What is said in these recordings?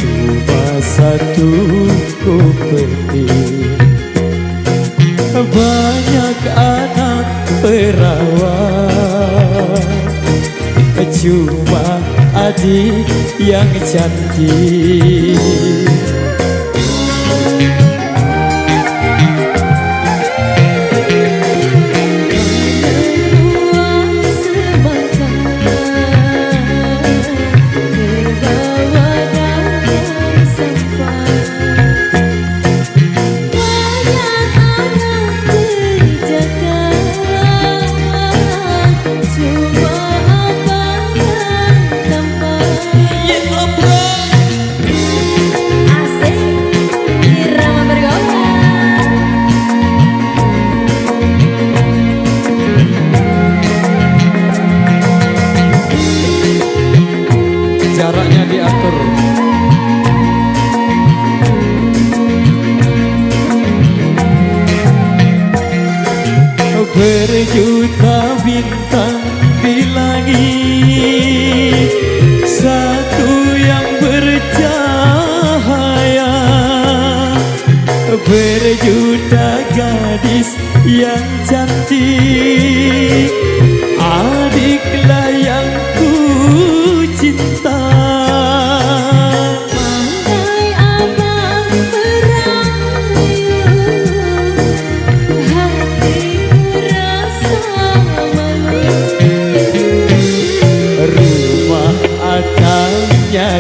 Cuma satu ku petik, banyak anak perawan, cuma adik yang cantik. Jaraknya diatur. Berjuta bintang di langit, satu yang bercahaya. Berjuta gadis yang cantik, adiklah yang ku cinta.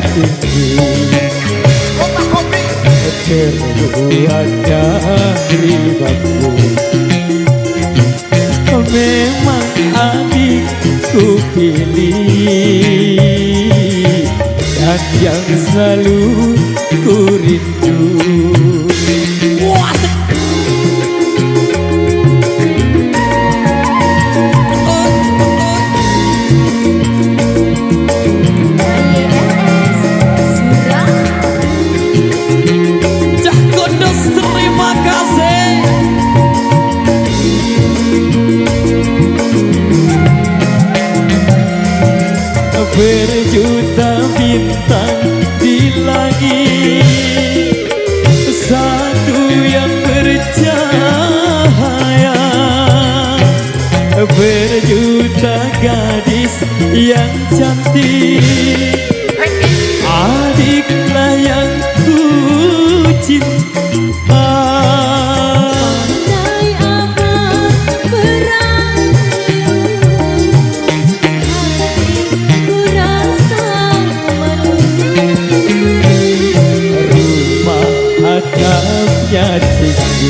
Tinggi terbuat dari bambu, memang adikku pilih dan yang selalu ku rindu. Berjuta bintang di langit, satu yang bercahaya. Berjuta gadis yang cantik, adiklah yang ku cinta. Tinggi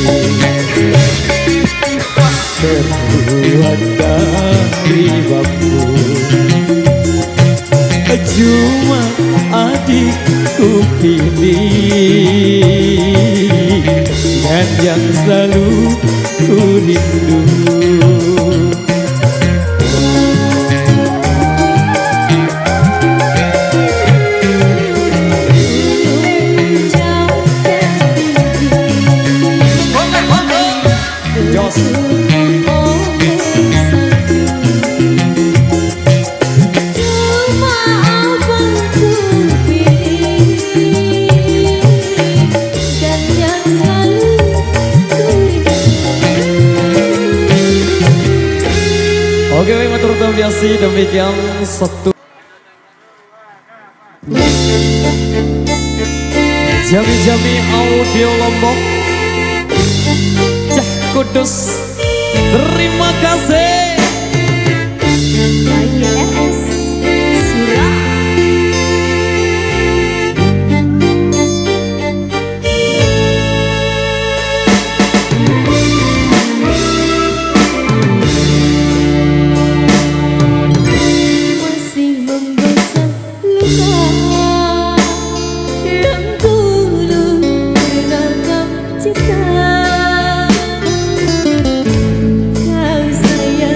terbuat dari bambu, cuma adikku pilih dan yang selalu ku rindu. Oke, matur biasa demikian satu Jami-Jami Audio Lombok, Cah Kudus, terima kasih. YLS Surah. Kau sayang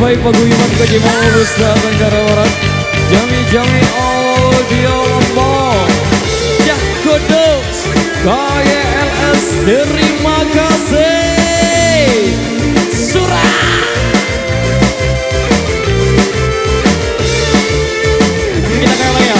baik paguyuban sa Gimolus na Tenggara Barat. Jami-jami audio lombok. Jah Kudus KYLS, terima kasih. Surah. Kita kayak lagi ya.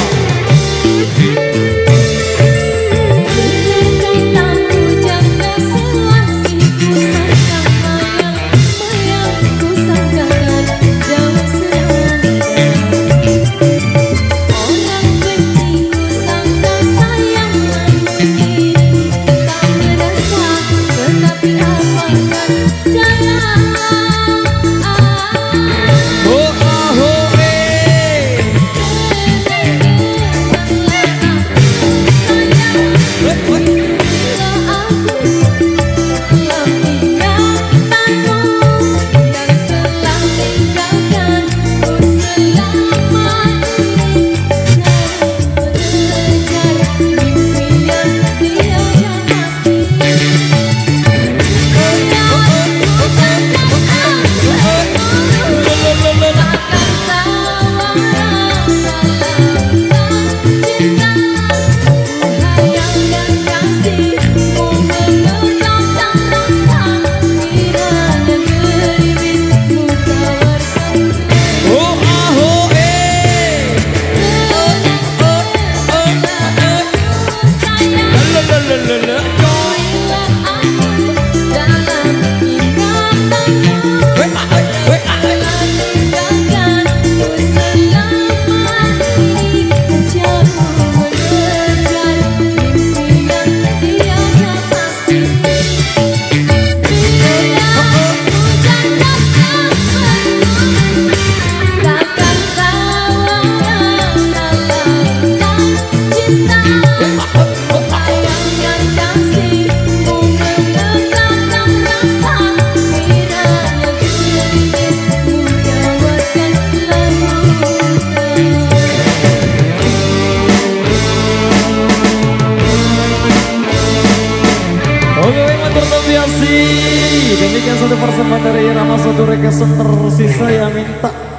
Demikian satu persembahan dari Rama, satu request tersisa yang minta